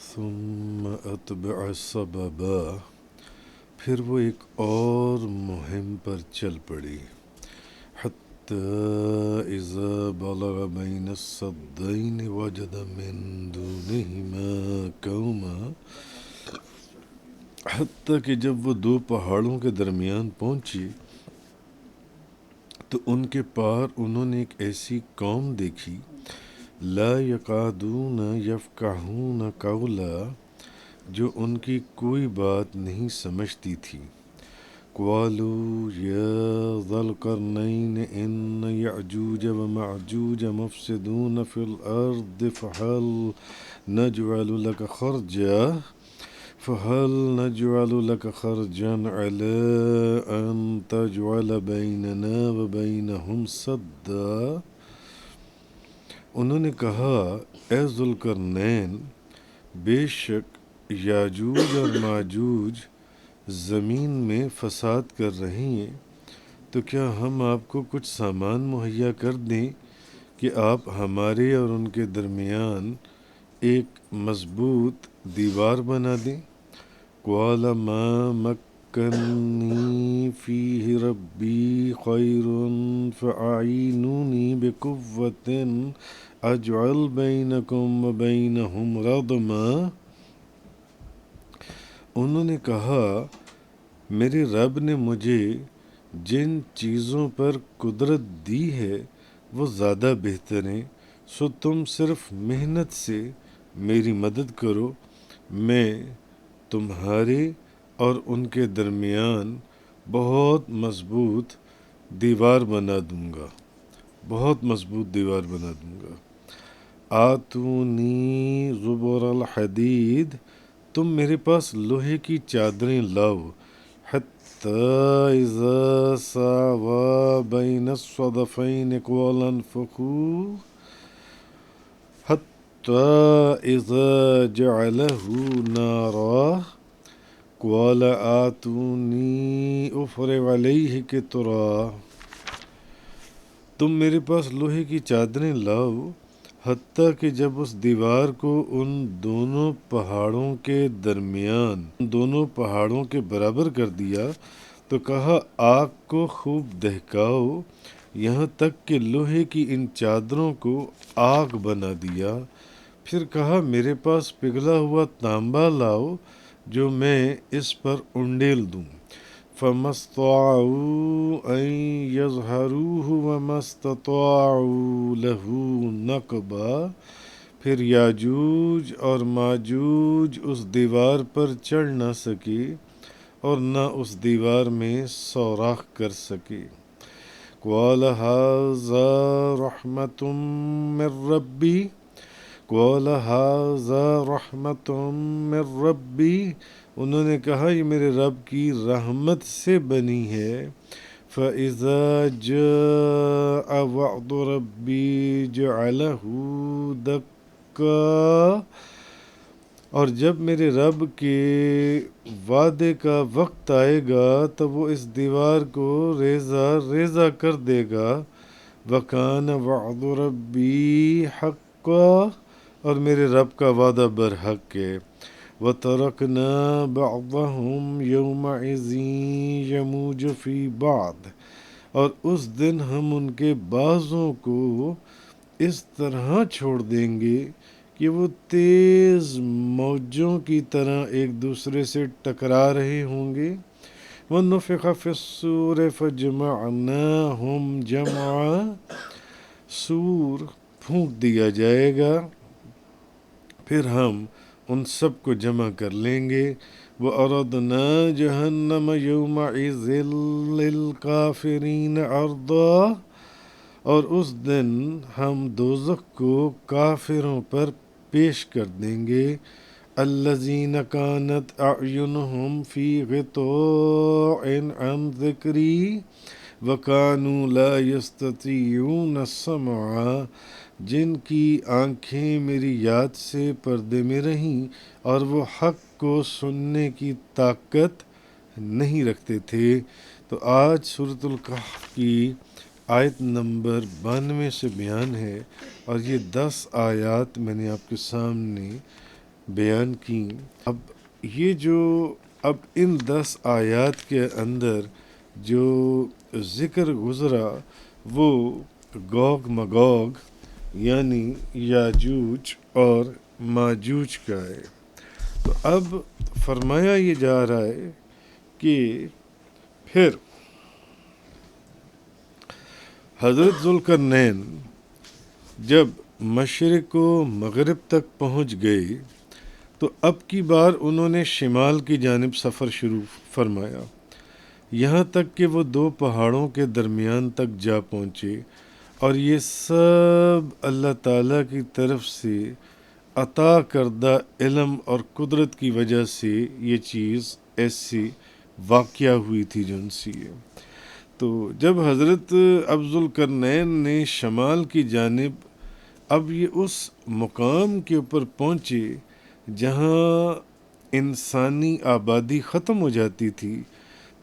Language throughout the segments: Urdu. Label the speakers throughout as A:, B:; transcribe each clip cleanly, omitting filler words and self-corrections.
A: ثم اتبع سببا، پھر وہ ایک اور مہم پر چل پڑی، حتی اذا بلغ بین السدین وجد من دونہما قوما، حتیٰ کہ جب وہ دو پہاڑوں کے درمیان پہنچی تو ان کے پار انہوں نے ایک ایسی قوم دیکھی، لا یقعدون یفقہون قولا، جو ان کی کوئی بات نہیں سمجھتی تھی۔ قالوا یا ذا القرنین ان یعجوج ومعجوج مفسدون فی الارض فهل نجعل لك خرجا على أن تجعل بيننا وبينهم سدا۔ انہوں نے کہا، اے ذوالقرنین، بے شک یاجوج اور ماجوج زمین میں فساد کر رہے ہیں، تو کیا ہم آپ کو کچھ سامان مہیا کر دیں کہ آپ ہمارے اور ان کے درمیان ایک مضبوط دیوار بنا دیں؟ قال ما مکنی فیہ ربی خیر فاعینونی بقوۃ اجعل بینکم وبینہم ردما۔ انہوں نے کہا، میرے رب نے مجھے جن چیزوں پر قدرت دی ہے وہ زیادہ بہتر ہیں، سو تم صرف محنت سے میری مدد کرو، میں تمہارے اور ان کے درمیان بہت مضبوط دیوار بنا دوں گا، بہت مضبوط دیوار بنا دوں گا۔ آتونی زبر الحدید، تم میرے پاس لوہے کی چادریں لاؤ، حتی اذا ساوی بین الصدفین قال انفخوا، حتی اذا جعلہ نارا قال آتونی افرغ علیہ قطرا۔ تم میرے پاس لوہے کی چادریں لاؤ، حتیٰ کہ جب اس دیوار کو ان دونوں پہاڑوں کے درمیان، ان دونوں پہاڑوں کے برابر کر دیا تو کہا، آگ کو خوب دہکاؤ یہاں تک کہ لوہے کی ان چادروں کو آگ بنا دیا۔ پھر کہا، میرے پاس پگھلا ہوا تانبا لاؤ جو میں اس پر انڈیل دوں۔ فما استطاعوا ان یظہروہ وما استطاعوا لہ نقبا، پھر یاجوج اور ماجوج اس دیوار پر چڑھ نہ سکے اور نہ اس دیوار میں سوراخ کر سکے۔ قال ھذا رحمۃ من ربی، قال ھذا رحمۃ من ربی، انہوں نے کہا، یہ میرے رب کی رحمت سے بنی ہے۔ فَإِذَا جَاءَ وَعْدُ رَبِّي جَعَلَهُ دَكَّا، اور جب میرے رب کے وعدے کا وقت آئے گا تو وہ اس دیوار کو ریزہ ریزہ کر دے گا۔ وَكَانَ وَعْدُ رَبِّي حَقًّا، اور میرے رب کا وعدہ برحق ہے۔ وَتَرَكْنَا بَعْضَهُمْ يَوْمَئِذٍ يَمُوجُ فِي بَعْضٍ، اور اس دن ہم ان کے بعضوں کو اس طرح چھوڑ دیں گے کہ وہ تیز موجوں کی طرح ایک دوسرے سے ٹکرا رہے ہوں گے۔ وَنُفِخَ فِي الصُّورِ فَجَمَعْنَاهُمْ جَمْعًا، سور پھونک دیا جائے گا، پھر ہم ان سب کو جمع کر لیں گے۔ وَعَرَضْنَا جَهَنَّمَ يَوْمَئِذٍ لِلْكَافِرِينَ عَرْضًا، اور اس دن ہم دوزخ کو کافروں پر پیش کر دیں گے۔ الَّذِينَ كَانَتْ أَعْيُنُهُمْ فِي غِطَاءٍ عَنْ ذِكْرِي وَكَانُوا لَا يَسْتَطِيعُونَ السَّمْعَ، جن کی آنکھیں میری یاد سے پردے میں رہیں اور وہ حق کو سننے کی طاقت نہیں رکھتے تھے۔ تو آج سورۃ الکہف کی آیت نمبر 92 سے بیان ہے، اور یہ 10 آیات میں نے آپ کے سامنے بیان کی۔ اب یہ جو اب ان 10 آیات کے اندر جو ذکر گزرا وہ گوگ مگوگ یعنی یاجوج اور ماجوج کا ہے۔ تو اب فرمایا یہ جا رہا ہے کہ پھر حضرت ذوالقرنین جب مشرق و مغرب تک پہنچ گئے تو اب کی بار انہوں نے شمال کی جانب سفر شروع فرمایا، یہاں تک کہ وہ 2 پہاڑوں کے درمیان تک جا پہنچے، اور یہ سب اللہ تعالیٰ کی طرف سے عطا کردہ علم اور قدرت کی وجہ سے یہ چیز ایسی واقعہ ہوئی تھی جو ان سے۔ تو جب حضرت ذو القرنین نے شمال کی جانب اب یہ اس مقام کے اوپر پہنچے جہاں انسانی آبادی ختم ہو جاتی تھی،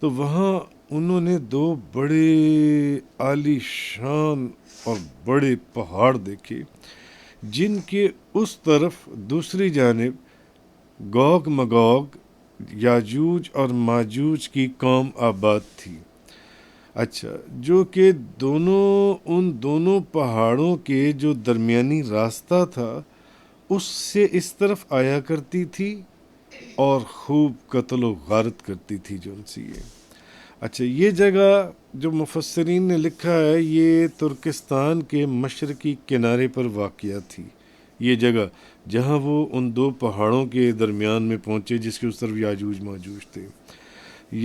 A: تو وہاں انہوں نے 2 بڑے عالی شان اور بڑے پہاڑ دیکھے جن کے اس طرف دوسری جانب گوگ مگوگ یاجوج اور ماجوج کی قوم آباد تھی۔ اچھا، جو کہ ان دونوں پہاڑوں کے جو درمیانی راستہ تھا اس سے اس طرف آیا کرتی تھی اور خوب قتل و غارت کرتی تھی جو ان سے یہ۔ اچھا، یہ جگہ جو مفسرین نے لکھا ہے یہ ترکستان کے مشرقی کنارے پر واقع تھی، یہ جگہ جہاں وہ ان 2 پہاڑوں کے درمیان میں پہنچے جس کے اس طرف یاجوج ماجوج تھے۔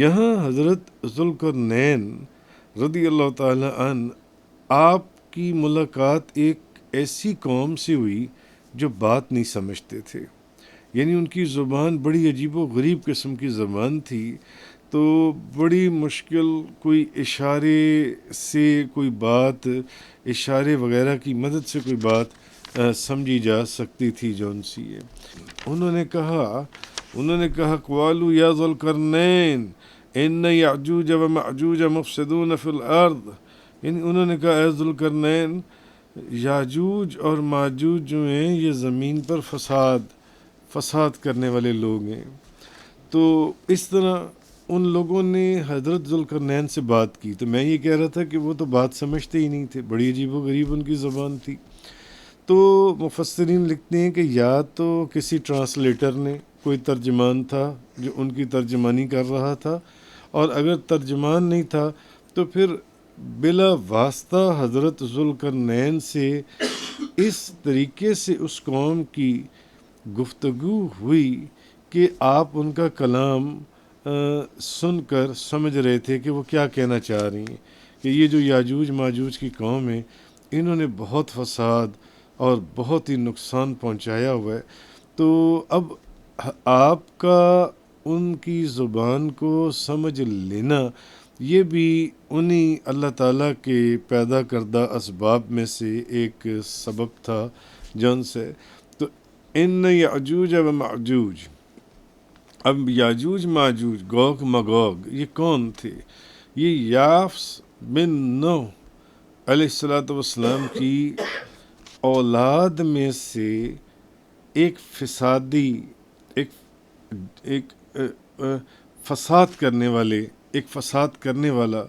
A: یہاں حضرت ذوالقرنین رضی اللہ تعالی عنہ آپ کی ملاقات ایک ایسی قوم سے ہوئی جو بات نہیں سمجھتے تھے، یعنی ان کی زبان بڑی عجیب و غریب قسم کی زبان تھی، تو بڑی مشکل کوئی اشارے سے کوئی بات، اشارے وغیرہ کی مدد سے کوئی بات سمجھی جا سکتی تھی جو ان سے یہ۔ انہوں نے کہا قوالو یا ذوالقرنین ان یعجوج و معجوج مفسدون فی الارض، یعنی انہوں نے کہا اے ذوالقرنین یاجوج اور ماجوج جو ہیں یہ زمین پر فساد کرنے والے لوگ ہیں۔ تو اس طرح ان لوگوں نے حضرت ذوالقرنین سے بات کی، تو میں یہ کہہ رہا تھا کہ وہ تو بات سمجھتے ہی نہیں تھے، بڑی عجیب و غریب ان کی زبان تھی۔ تو مفسرین لکھتے ہیں کہ یا تو کسی ٹرانسلیٹر نے، کوئی ترجمان تھا جو ان کی ترجمانی کر رہا تھا، اور اگر ترجمان نہیں تھا تو پھر بلا واسطہ حضرت ذوالقرنین سے اس طریقے سے اس قوم کی گفتگو ہوئی کہ آپ ان کا کلام سن کر سمجھ رہے تھے کہ وہ کیا کہنا چاہ رہی ہیں، کہ یہ جو یاجوج ماجوج کی قوم ہے انہوں نے بہت فساد اور بہت ہی نقصان پہنچایا ہوا ہے۔ تو اب آپ کا ان کی زبان کو سمجھ لینا یہ بھی انہی اللہ تعالیٰ کے پیدا کردہ اسباب میں سے ایک سبب تھا جن سے۔ تو ان یاجوج و ماجوج، اب یاجوج ماجوج گوگ مگوگ یہ کون تھے؟ یہ یافس بن نوح علیہ السلام کی اولاد میں سے ایک فسادی ایک فساد کرنے والا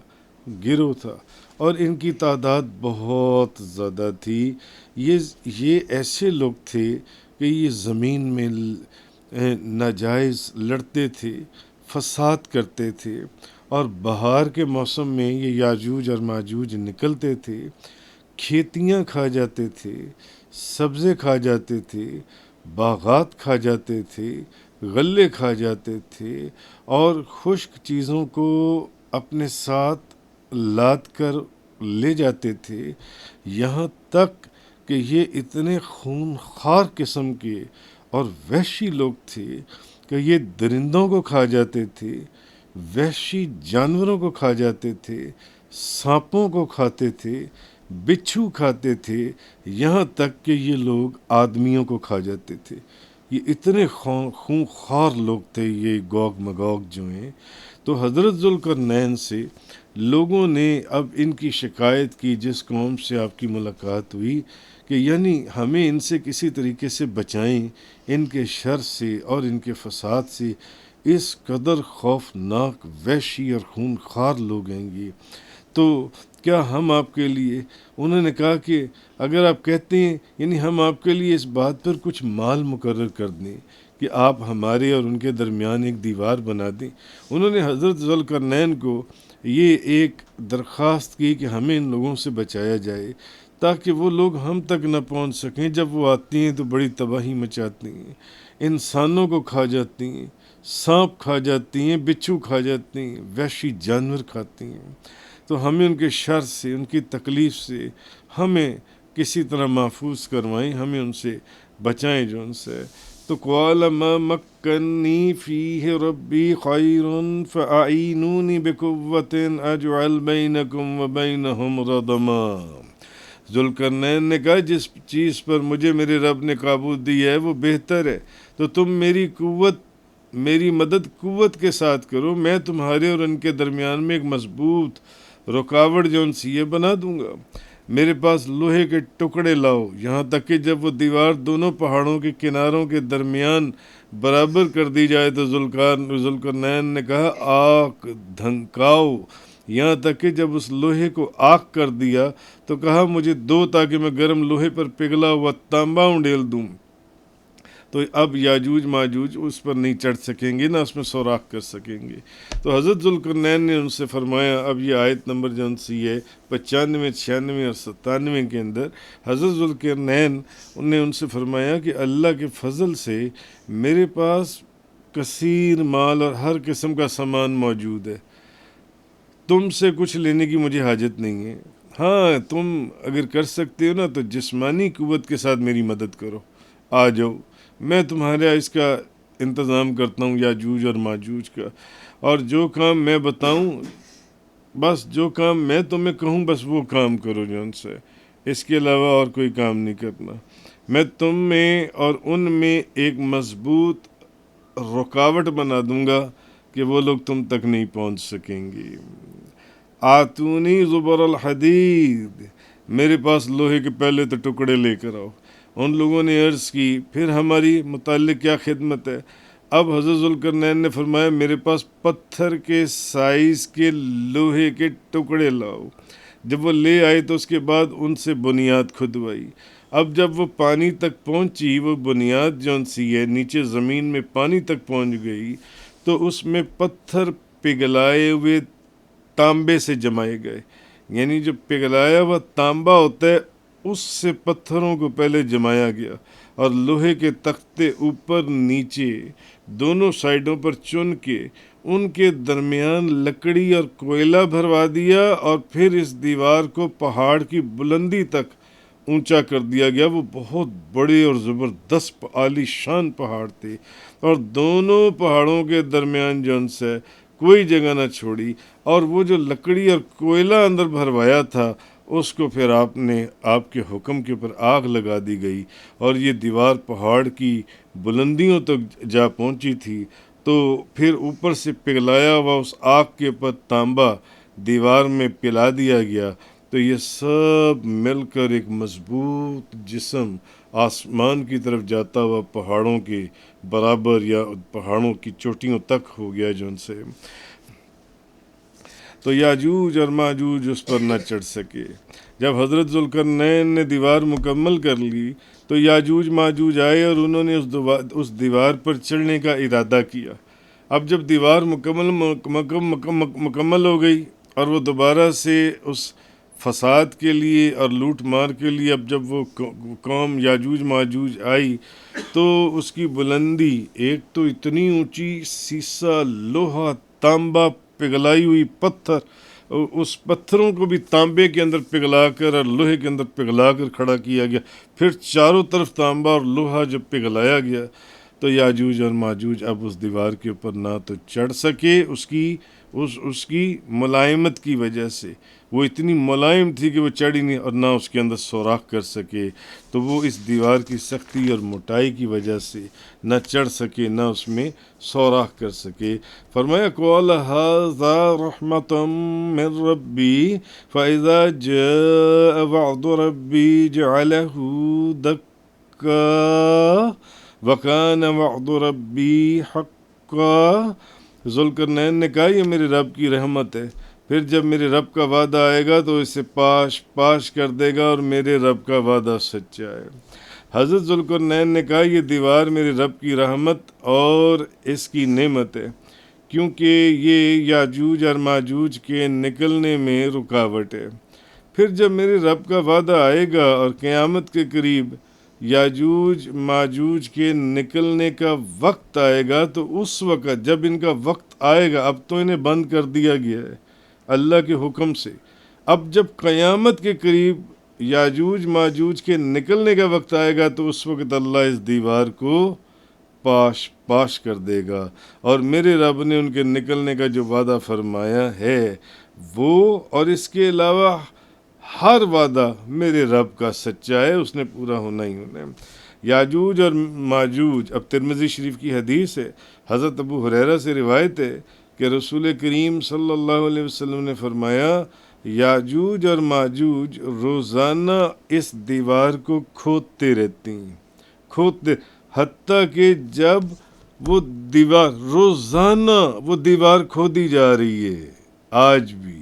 A: گروہ تھا، اور ان کی تعداد بہت زیادہ تھی۔ یہ ایسے لوگ تھے کہ یہ زمین میں ناجائز لڑتے تھے، فساد کرتے تھے، اور بہار کے موسم میں یہ یاجوج اور ماجوج نکلتے تھے، کھیتیاں کھا جاتے تھے، سبزے کھا جاتے تھے، باغات کھا جاتے تھے، غلے کھا جاتے تھے، اور خشک چیزوں کو اپنے ساتھ لاد کر لے جاتے تھے، یہاں تک کہ یہ اتنے خونخوار قسم کے اور وحشی لوگ تھے کہ یہ درندوں کو کھا جاتے تھے، وحشی جانوروں کو کھا جاتے تھے، سانپوں کو کھاتے تھے، بچھو کھاتے تھے، یہاں تک کہ یہ لوگ آدمیوں کو کھا جاتے تھے۔ یہ اتنے خونخوار لوگ تھے یہ گوگ مگوگ جو ہیں. تو حضرت ذوالقرنین سے لوگوں نے اب ان کی شکایت کی جس قوم سے آپ کی ملاقات ہوئی کہ یعنی ہمیں ان سے کسی طریقے سے بچائیں، ان کے شر سے اور ان کے فساد سے. اس قدر خوفناک وحشی اور خونخوار لوگ ہیں یہ. تو کیا ہم آپ کے لیے، انہوں نے کہا کہ اگر آپ کہتے ہیں یعنی ہم آپ کے لیے اس بات پر کچھ مال مقرر کر دیں کہ آپ ہمارے اور ان کے درمیان ایک دیوار بنا دیں. انہوں نے حضرت ذوالقرنین کو یہ ایک درخواست کی کہ ہمیں ان لوگوں سے بچایا جائے تاکہ وہ لوگ ہم تک نہ پہنچ سکیں. جب وہ آتی ہیں تو بڑی تباہی مچاتی ہیں، انسانوں کو کھا جاتی ہیں، سانپ کھا جاتی ہیں، بچھو کھا جاتی ہیں، وحشی جانور کھاتی ہیں. تو ہمیں ان کے شر سے، ان کی تکلیف سے ہمیں کسی طرح محفوظ کروائیں، ہمیں ان سے بچائیں جو ان سے. تو قال ما مکنی فیہ ربی خیر فاعینونی بقوۃ اجعل بینکم وبینہم ردما. ذوالقرنین نے کہا جس چیز پر مجھے میرے رب نے قابو دیا ہے وہ بہتر ہے، تو تم میری مدد قوت کے ساتھ کرو، میں تمہارے اور ان کے درمیان میں ایک مضبوط رکاوٹ جو ان سے یہ بنا دوں گا. میرے پاس لوہے کے ٹکڑے لاؤ، یہاں تک کہ جب وہ دیوار دونوں پہاڑوں کے کناروں کے درمیان برابر کر دی جائے تو ذوالقرنین نے کہا آگ دھنکاؤ، یہاں تک کہ جب اس لوہے کو آگ کر دیا تو کہا مجھے دو تاکہ میں گرم لوہے پر پگھلا ہوا تانبا انڈیل دوں. تو اب یاجوج ماجوج اس پر نہیں چڑھ سکیں گے، نہ اس میں سوراخ کر سکیں گے. تو حضرت ذوالقرنین نے ان سے فرمایا، اب یہ آیت نمبر جو سی ہے 95، 96 اور 97 کے اندر حضرت ذوالقرنین نے ان سے فرمایا کہ اللہ کے فضل سے میرے پاس کثیر مال اور ہر قسم کا سامان موجود ہے، تم سے کچھ لینے کی مجھے حاجت نہیں ہے. ہاں تم اگر کر سکتے ہو نا تو جسمانی قوت کے ساتھ میری مدد کرو، آ جاؤ، میں تمہارے اس کا انتظام کرتا ہوں یاجوج اور ماجوج کا، اور جو کام میں بتاؤں، بس جو کام میں تمہیں کہوں بس وہ کام کرو جو ان سے، اس کے علاوہ اور کوئی کام نہیں کرنا. میں تم میں اور ان میں ایک مضبوط رکاوٹ بنا دوں گا کہ وہ لوگ تم تک نہیں پہنچ سکیں گے. آتونی زبر الحدید، میرے پاس لوہے کے پہلے تو ٹکڑے لے کر آؤ. ان لوگوں نے عرض کی پھر ہماری متعلق کیا خدمت ہے؟ اب حضرت ذوالقرنین نے فرمایا میرے پاس پتھر کے سائز کے لوہے کے ٹکڑے لاؤ. جب وہ لے آئے تو اس کے بعد ان سے بنیاد کھدوائی. اب جب وہ پانی تک پہنچی، وہ بنیاد جون سی ہے نیچے زمین میں پانی تک پہنچ گئی، تو اس میں پتھر پگھلائے ہوئے تانبے سے جمائے گئے. یعنی جو پگھلایا ہوا تانبا ہوتا ہے اس سے پتھروں کو پہلے جمایا گیا، اور لوہے کے تختے اوپر نیچے دونوں سائڈوں پر چن کے ان کے درمیان لکڑی اور کوئلہ بھروا دیا، اور پھر اس دیوار کو پہاڑ کی بلندی تک اونچا کر دیا گیا. وہ بہت بڑے اور زبردست عالی شان پہاڑ تھے، اور دونوں پہاڑوں کے درمیان جو ان سے کوئی جگہ نہ چھوڑی. اور وہ جو لکڑی اور کوئلہ اندر بھروایا تھا اس کو پھر آپ کے حکم کے اوپر آگ لگا دی گئی، اور یہ دیوار پہاڑ کی بلندیوں تک جا پہنچی تھی. تو پھر اوپر سے پگھلایا ہوا اس آگ کے اوپر تانبا دیوار میں پلا دیا گیا، تو یہ سب مل کر ایک مضبوط جسم آسمان کی طرف جاتا ہوا پہاڑوں کے برابر یا پہاڑوں کی چوٹیوں تک ہو گیا جو ان سے. تو یاجوج اور ماجوج اس پر نہ چڑھ سکے. جب حضرت ذوالقرنین نے دیوار مکمل کر لی تو یاجوج ماجوج آئے اور انہوں نے اس دیوار پر چڑھنے کا ارادہ کیا. اب جب دیوار مکمل ہو گئی اور وہ دوبارہ سے اس فساد کے لیے اور لوٹ مار کے لیے، اب جب وہ قوم یاجوج ماجوج آئی تو اس کی بلندی ایک تو اتنی اونچی، سیسا، لوہا، تانبا، پگھلائی ہوئی پتھر، اس پتھروں کو بھی تانبے کے اندر پگھلا کر اور لوہے کے اندر پگھلا کر کھڑا کیا گیا. پھر چاروں طرف تانبا اور لوہا جب پگھلایا گیا تو یاجوج اور ماجوج اب اس دیوار کے اوپر نہ تو چڑھ سکے، اس کی ملائمت کی وجہ سے، وہ اتنی ملائم تھی کہ وہ چڑھ ہی نہیں اور نہ اس کے اندر سوراخ کر سکے، تو وہ اس دیوار کی سختی اور موٹائی کی وجہ سے نہ چڑھ سکے نہ اس میں سوراخ کر سکے۔ فرمایا قال ھذا رحمۃ من ربی فاذا جاء وعد ربی جعلہ دکا وکان وعد ربی حقا۔ ذوالقرنین نے کہا یہ میرے رب کی رحمت ہے، پھر جب میرے رب کا وعدہ آئے گا تو اسے پاش پاش کر دے گا، اور میرے رب کا وعدہ سچا ہے۔ حضرت ذوالقرنین نے کہا یہ دیوار میرے رب کی رحمت اور اس کی نعمت ہے، کیونکہ یہ یاجوج اور ماجوج کے نکلنے میں رکاوٹ ہے۔ پھر جب میرے رب کا وعدہ آئے گا اور قیامت کے قریب یاجوج ماجوج کے نکلنے کا وقت آئے گا، تو اس وقت جب ان کا وقت آئے گا، اب تو انہیں بند کر دیا گیا ہے اللہ کے حکم سے، اب جب قیامت کے قریب یاجوج ماجوج کے نکلنے کا وقت آئے گا تو اس وقت اللہ اس دیوار کو پاش پاش کر دے گا، اور میرے رب نے ان کے نکلنے کا جو وعدہ فرمایا ہے وہ اور اس کے علاوہ ہر وعدہ میرے رب کا سچا ہے، اس نے پورا ہونا ہی ہونا ہے۔ یاجوج اور ماجوج، اب ترمذی شریف کی حدیث ہے، حضرت ابو ہریرہ سے روایت ہے کہ رسول کریم صلی اللہ علیہ وسلم نے فرمایا یاجوج اور ماجوج روزانہ اس دیوار کو کھودتے رہتے ہیں، کھودتے، حتیٰ کہ جب وہ دیوار روزانہ وہ دیوار کھودی جا رہی ہے، آج بھی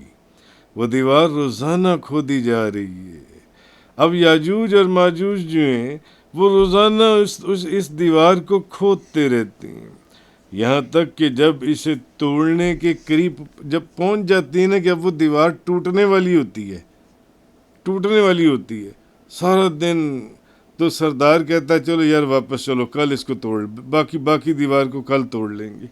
A: وہ دیوار روزانہ کھودی جا رہی ہے۔ اب یاجوج اور ماجوج جو ہیں وہ روزانہ اس دیوار کو کھودتے رہتے ہیں، یہاں تک کہ جب اسے توڑنے کے قریب جب پہنچ جاتی ہے نا کہ اب وہ دیوار ٹوٹنے والی ہوتی ہے، ٹوٹنے والی ہوتی ہے، سارا دن تو سردار کہتا ہے چلو یار واپس چلو، کل اس کو توڑ، باقی دیوار کو کل توڑ لیں گے،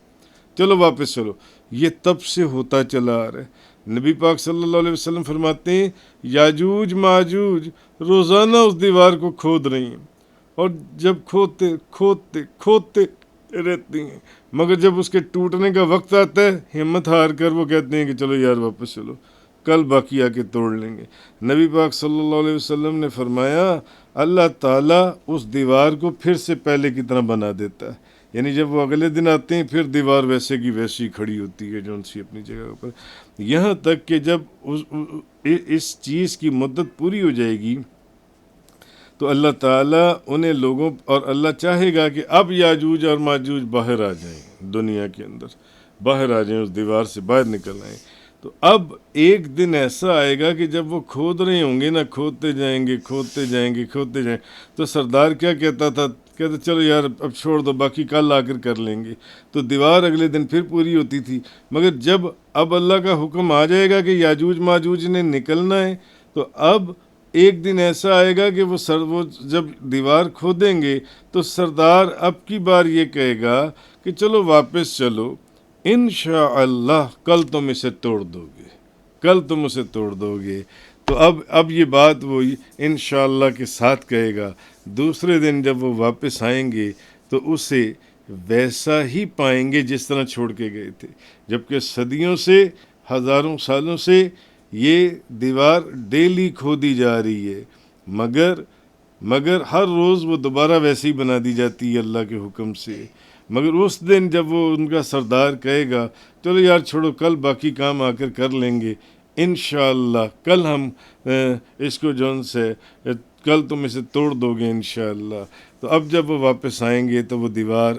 A: چلو واپس چلو۔ یہ تب سے ہوتا چلا آ رہا ہے۔ نبی پاک صلی اللہ علیہ وسلم فرماتے ہیں یاجوج ماجوج روزانہ اس دیوار کو کھود رہی ہیں، اور جب کھودتے رہتی ہیں، مگر جب اس کے ٹوٹنے کا وقت آتا ہے ہمت ہار کر وہ کہتے ہیں کہ چلو یار واپس چلو، کل باقی آ کے توڑ لیں گے۔ نبی پاک صلی اللہ علیہ وسلم نے فرمایا اللہ تعالیٰ اس دیوار کو پھر سے پہلے کی طرح بنا دیتا ہے، یعنی جب وہ اگلے دن آتے ہیں پھر دیوار ویسے کی ویسی کھڑی ہوتی ہے جو ان سی اپنی جگہ پر، یہاں تک کہ جب اس چیز کی مدت پوری ہو جائے گی تو اللہ تعالیٰ انہیں لوگوں، اور اللہ چاہے گا کہ اب یاجوج اور ماجوج باہر آ جائیں، دنیا کے اندر باہر آ جائیں، اس دیوار سے باہر نکل آئیں، تو اب ایک دن ایسا آئے گا کہ جب وہ کھود رہے ہوں گے نا، کھودتے جائیں گے، تو سردار کیا کہتا تھا، کہتے چلو یار اب چھوڑ دو، باقی کل آ کر لیں گے، تو دیوار اگلے دن پھر پوری ہوتی تھی۔ مگر جب اب اللہ کا حکم آ جائے گا کہ یاجوج ماجوج نے نکلنا ہے، تو اب ایک دن ایسا آئے گا کہ وہ جب دیوار کھودیں گے تو سردار اب کی بار یہ کہے گا کہ چلو واپس چلو، انشاءاللہ کل تم اسے توڑ دو گے، تو اب یہ بات وہ انشاءاللہ کے ساتھ کہے گا۔ دوسرے دن جب وہ واپس آئیں گے تو اسے ویسا ہی پائیں گے جس طرح چھوڑ کے گئے تھے، جبکہ صدیوں سے، ہزاروں سالوں سے یہ دیوار ڈیلی کھودی جا رہی ہے، مگر ہر روز وہ دوبارہ ویسے ہی بنا دی جاتی ہے اللہ کے حکم سے۔ مگر اس دن جب وہ ان کا سردار کہے گا چلو یار چھوڑو، کل باقی کام آ کر لیں گے، انشاءاللہ کل ہم اس کو کل تم اسے توڑ دو گے انشاءاللہ، تو اب جب وہ واپس آئیں گے تو وہ دیوار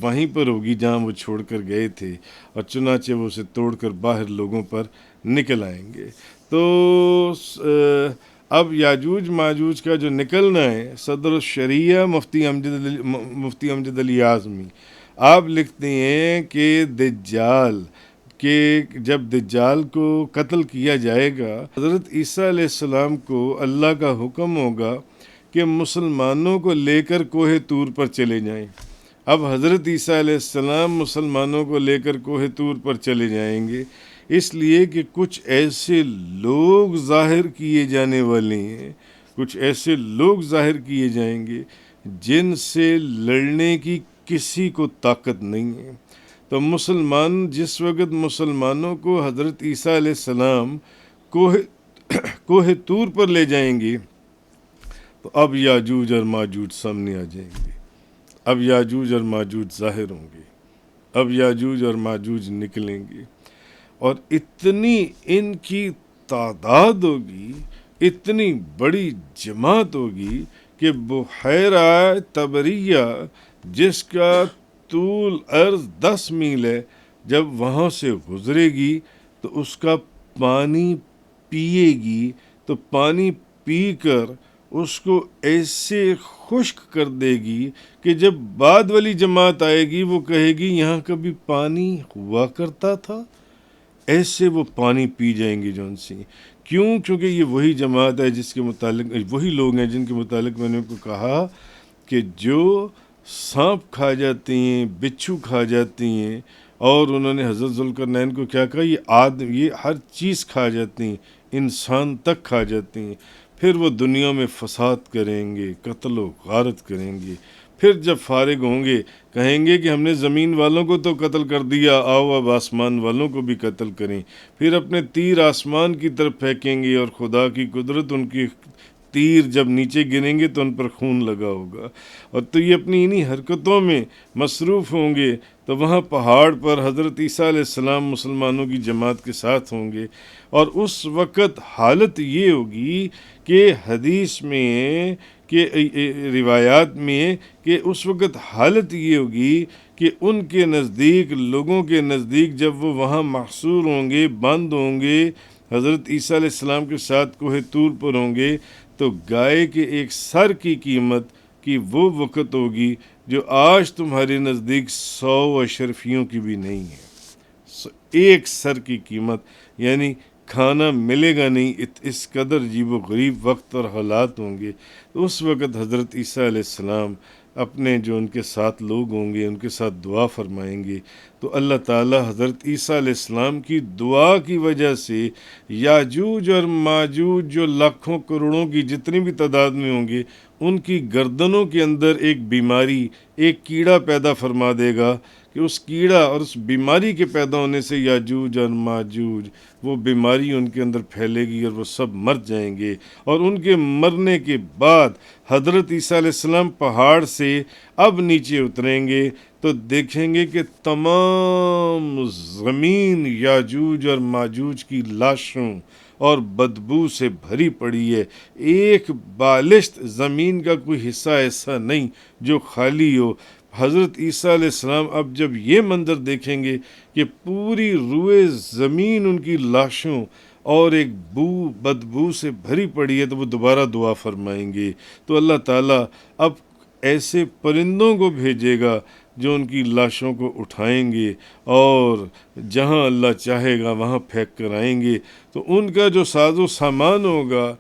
A: وہیں پر ہوگی جہاں وہ چھوڑ کر گئے تھے، اور چنانچہ وہ اسے توڑ کر باہر لوگوں پر نکل آئیں گے۔ تو اب یاجوج ماجوج کا جو نکلنا ہے، صدر الشریعہ مفتی امجد علی اعظمی آپ لکھتے ہیں کہ جب دجال کو قتل کیا جائے گا، حضرت عیسیٰ علیہ السلام کو اللہ کا حکم ہوگا کہ مسلمانوں کو لے کر کوہ طور پر چلے جائیں۔ اب حضرت عیسیٰ علیہ السلام مسلمانوں کو لے کر کوہ طور پر چلے جائیں گے، اس لیے کہ کچھ ایسے لوگ ظاہر کیے جانے والے ہیں، کچھ ایسے لوگ ظاہر کیے جائیں گے جن سے لڑنے کی کسی کو طاقت نہیں ہے۔ تو مسلمان جس وقت مسلمانوں کو حضرت عیسیٰ علیہ السلام کوہ طور پر لے جائیں گے تو اب یاجوج اور ماجوج سامنے آ جائیں گے، اب یاجوج اور ماجوج ظاہر ہوں گے، اب یاجوج اور ماجوج نکلیں گے، اور اتنی ان کی تعداد ہوگی، اتنی بڑی جماعت ہوگی کہ بحیرہ طبریہ جس کا طول عرض 10 میل ہے، جب وہاں سے گزرے گی تو اس کا پانی پیے گی تو پانی پی کر اس کو ایسے خشک کر دے گی کہ جب بعد والی جماعت آئے گی وہ کہے گی یہاں کبھی پانی ہوا کرتا تھا، ایسے وہ پانی پی جائیں گے جون سی۔ کیوں؟ کیونکہ یہ وہی جماعت ہے جس کے متعلق، وہی لوگ ہیں جن کے متعلق میں نے کو کہا کہ جو سانپ کھا جاتی ہیں، بچھو کھا جاتی ہیں، اور انہوں نے حضرت ذوالقرنین کو کیا کہا، یہ ہر چیز کھا جاتی ہیں، انسان تک کھا جاتی ہیں، پھر وہ دنیا میں فساد کریں گے، قتل و غارت کریں گے، پھر جب فارغ ہوں گے کہیں گے کہ ہم نے زمین والوں کو تو قتل کر دیا، آؤ اب آسمان والوں کو بھی قتل کریں، پھر اپنے تیر آسمان کی طرف پھینکیں گے، اور خدا کی قدرت ان کی تیر جب نیچے گریں گے تو ان پر خون لگا ہوگا، اور تو یہ اپنی انہی حرکتوں میں مصروف ہوں گے، تو وہاں پہاڑ پر حضرت عیسیٰ علیہ السلام مسلمانوں کی جماعت کے ساتھ ہوں گے، اور اس وقت حالت یہ ہوگی کہ حدیث میں کہ روایات میں کہ اس وقت حالت یہ ہوگی کہ ان کے نزدیک، لوگوں کے نزدیک، جب وہ وہاں محصور ہوں گے، بند ہوں گے، حضرت عیسیٰ علیہ السلام کے ساتھ کوہ طور پر ہوں گے، تو گائے کے ایک سر کی قیمت کی وہ وقت ہوگی جو آج تمہارے نزدیک 100 اشرفیوں کی بھی نہیں ہے، ایک سر کی قیمت، یعنی کھانا ملے گا نہیں، اس قدر عجیب و غریب وقت اور حالات ہوں گے۔ تو اس وقت حضرت عیسیٰ علیہ السلام اپنے جو ان کے ساتھ لوگ ہوں گے ان کے ساتھ دعا فرمائیں گے، تو اللہ تعالی حضرت عیسیٰ علیہ السلام کی دعا کی وجہ سے یاجوج اور ماجوج جو لاکھوں کروڑوں کی جتنی بھی تعداد میں ہوں گے ان کی گردنوں کے اندر ایک بیماری، ایک کیڑا پیدا فرما دے گا کہ اس کیڑا اور اس بیماری کے پیدا ہونے سے یاجوج اور ماجوج وہ بیماری ان کے اندر پھیلے گی اور وہ سب مر جائیں گے، اور ان کے مرنے کے بعد حضرت عیسیٰ علیہ السلام پہاڑ سے اب نیچے اتریں گے تو دیکھیں گے کہ تمام زمین یاجوج اور ماجوج کی لاشوں اور بدبو سے بھری پڑی ہے، ایک بالشت زمین کا کوئی حصہ ایسا نہیں جو خالی ہو۔ حضرت عیسیٰ علیہ السلام اب جب یہ منظر دیکھیں گے کہ پوری روئے زمین ان کی لاشوں اور ایک بدبو سے بھری پڑی ہے تو وہ دوبارہ دعا فرمائیں گے، تو اللہ تعالیٰ اب ایسے پرندوں کو بھیجے گا جو ان کی لاشوں کو اٹھائیں گے اور جہاں اللہ چاہے گا وہاں پھینک کر آئیں گے، تو ان کا جو ساز و سامان ہوگا،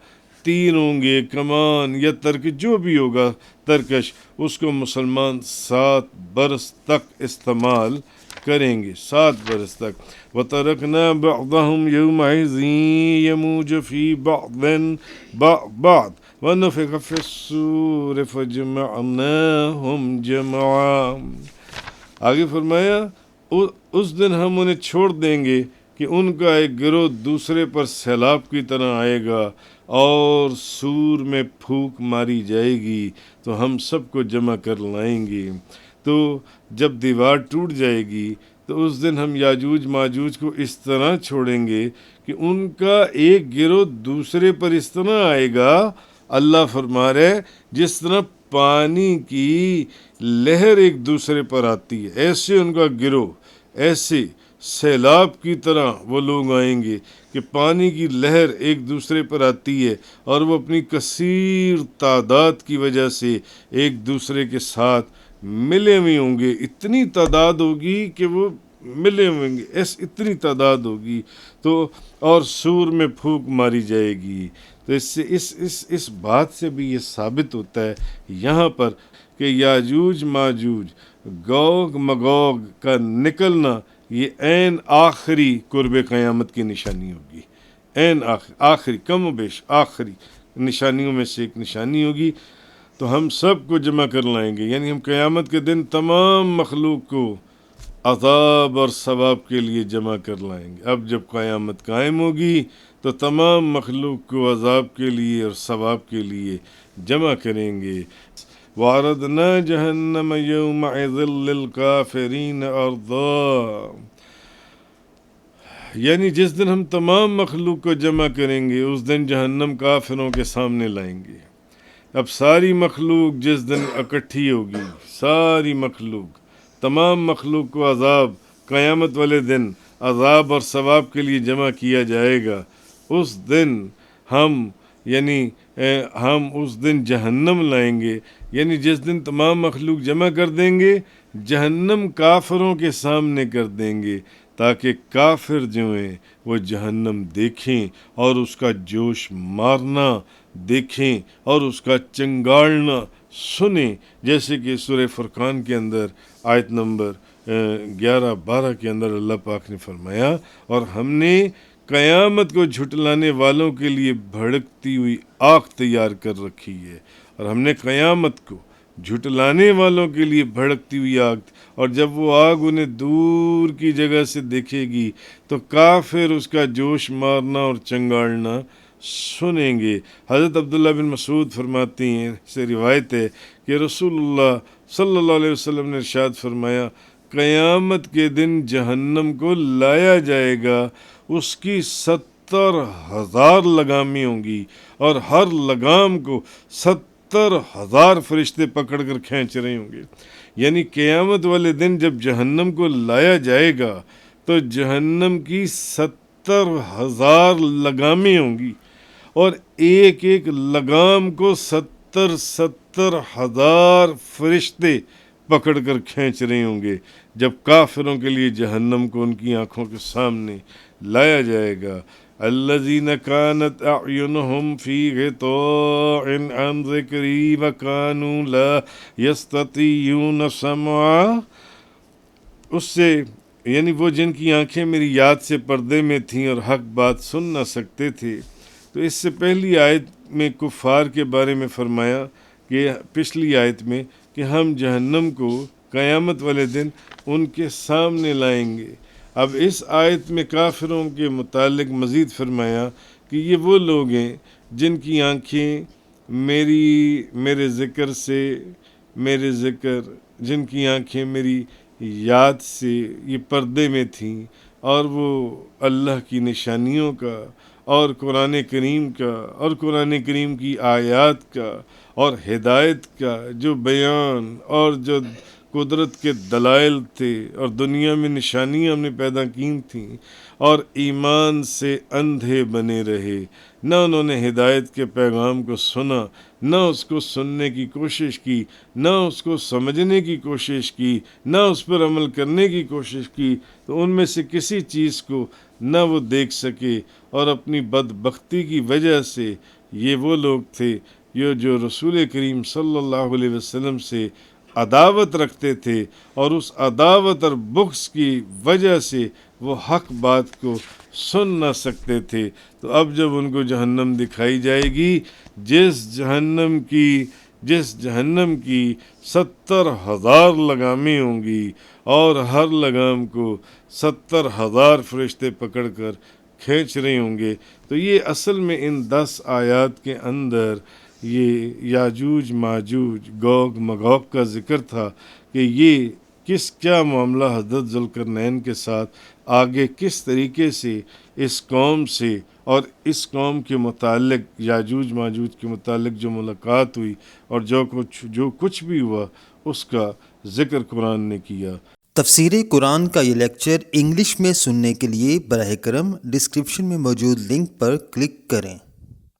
A: تیر ہوں گے، کمان یا جو بھی ہوگا ترکش، اس کو مسلمان 7 برس تک استعمال کریں گے، 7 برس تک۔ وَتَرَكْنَا بَعْضَهُمْ يَوْمَئِذٍ يَمُوجُ فِي بَعْضٍ بَعْضٍ وَنُفِخَ فِي الصُّورِ فَجَمَعْنَاهُمْ جَمْعًا۔ آگے فرمایا اس دن ہم انہیں چھوڑ دیں گے کہ ان کا ایک گروہ دوسرے پر سیلاب کی طرح آئے گا، اور سور میں پھونک ماری جائے گی تو ہم سب کو جمع کر لائیں گے۔ تو جب دیوار ٹوٹ جائے گی تو اس دن ہم یاجوج ماجوج کو اس طرح چھوڑیں گے کہ ان کا ایک گروہ دوسرے پر اس طرح آئے گا، اللہ فرما رہے جس طرح پانی کی لہر ایک دوسرے پر آتی ہے، ایسے ان کا گروہ، ایسے سیلاب کی طرح وہ لوگ آئیں گے کہ پانی کی لہر ایک دوسرے پر آتی ہے، اور وہ اپنی کثیر تعداد کی وجہ سے ایک دوسرے کے ساتھ ملے ہوئے ہوں گے، اتنی تعداد ہوگی کہ وہ ملے ہوئے گے، اتنی تعداد ہوگی، تو اور سور میں پھونک ماری جائے گی۔ تو اس سے اس بات سے بھی یہ ثابت ہوتا ہے یہاں پر کہ یاجوج ماجوج، گوگ مگوگ کا نکلنا یہ عین آخری قرب قیامت کی نشانی ہوگی، عین آخری کم و بیش آخری نشانیوں میں سے ایک نشانی ہوگی۔ تو ہم سب کو جمع کر لائیں گے، یعنی ہم قیامت کے دن تمام مخلوق کو عذاب اور ثواب کے لیے جمع کر لائیں گے۔ اب جب قیامت قائم ہوگی تو تمام مخلوق کو عذاب کے لیے اور ثواب کے لیے جمع کریں گے۔ وَعَرَضْنَا جَهَنَّمَ يَوْمَئِذٍ لِّلْكَافِرِينَ عَرْضًا، یعنی جس دن ہم تمام مخلوق کو جمع کریں گے اس دن جہنم کافروں کے سامنے لائیں گے۔ اب ساری مخلوق جس دن اکٹھی ہوگی، ساری مخلوق، تمام مخلوق کو عذاب قیامت والے دن عذاب اور ثواب کے لیے جمع کیا جائے گا۔ اس دن ہم اس دن جہنم لائیں گے، یعنی جس دن تمام مخلوق جمع کر دیں گے جہنم کافروں کے سامنے کر دیں گے، تاکہ کافر جو ہیں وہ جہنم دیکھیں اور اس کا جوش مارنا دیکھیں اور اس کا چنگاڑنا سنیں، جیسے کہ سورہ فرقان کے اندر آیت نمبر 11-12 کے اندر اللہ پاک نے فرمایا، اور ہم نے قیامت کو جھٹلانے والوں کے لیے بھڑکتی ہوئی آگ تیار کر رکھی ہے، اور ہم نے قیامت کو جھٹلانے والوں کے لیے بھڑکتی ہوئی آگ، اور جب وہ آگ انہیں دور کی جگہ سے دیکھے گی تو کافر اس کا جوش مارنا اور چنگاڑنا سنیں گے۔ حضرت عبداللہ بن مسعود فرماتی ہیں، سے روایت ہے کہ رسول اللہ صلی اللہ علیہ وسلم نے ارشاد فرمایا، قیامت کے دن جہنم کو لایا جائے گا، اس کی 70,000 لگامی ہوں گی، اور ہر لگام کو 70,000 فرشتے پکڑ کر کھینچ رہے ہوں گے۔ یعنی قیامت والے دن جب جہنم کو لایا جائے گا تو جہنم کی 70,000 لگامیں ہوں گی، اور ایک ایک لگام کو 70,000 فرشتے پکڑ کر کھینچ رہے ہوں گے۔ جب کافروں کے لیے جہنم کو ان کی آنکھوں کے سامنے لایا جائے گا، الذین کانت اعینہم فی غطاء عن ذکری وکانوا لا یستطیعون سمعا، اس سے یعنی وہ جن کی آنکھیں میری یاد سے پردے میں تھیں اور حق بات سن نہ سکتے تھے۔ تو اس سے پہلی آیت میں کفار کے بارے میں فرمایا کہ پچھلی آیت میں کہ ہم جہنم کو قیامت والے دن ان کے سامنے لائیں گے۔ اب اس آیت میں کافروں کے متعلق مزید فرمایا کہ یہ وہ لوگ ہیں جن کی آنکھیں میرے ذکر جن کی آنکھیں میری یاد سے یہ پردے میں تھیں، اور وہ اللہ کی نشانیوں کا اور قرآن کریم کا اور قرآن کریم کی آیات کا اور ہدایت کا جو بیان اور جو قدرت کے دلائل تھے اور دنیا میں نشانیاں ہم نے پیدا کی تھیں، اور ایمان سے اندھے بنے رہے، نہ انہوں نے ہدایت کے پیغام کو سنا، نہ اس کو سننے کی کوشش کی، نہ اس کو سمجھنے کی کوشش کی، نہ اس پر عمل کرنے کی کوشش کی، تو ان میں سے کسی چیز کو نہ وہ دیکھ سکے، اور اپنی بدبختی کی وجہ سے یہ وہ لوگ تھے جو رسول کریم صلی اللہ علیہ وسلم سے عداوت رکھتے تھے، اور اس عداوت اور بغض کی وجہ سے وہ حق بات کو سن نہ سکتے تھے۔ تو اب جب ان کو جہنم دکھائی جائے گی، جس جہنم کی 70,000 لگامیں ہوں گی، اور ہر لگام کو 70,000 فرشتے پکڑ کر کھینچ رہے ہوں گے، تو یہ اصل میں ان 10 آیات کے اندر یہ یاجوج ماجوج گوگ مگوگ کا ذکر تھا کہ یہ کیا معاملہ حضرت ذوالقرنین کے ساتھ آگے کس طریقے سے اس قوم سے اور اس قوم کے متعلق یاجوج ماجوج کے متعلق جو ملاقات ہوئی اور جو کچھ بھی ہوا اس کا ذکر قرآن نے کیا۔
B: تفسیر قرآن کا یہ لیکچر انگلش میں سننے کے لیے براہ کرم ڈسکرپشن میں موجود لنک پر کلک کریں۔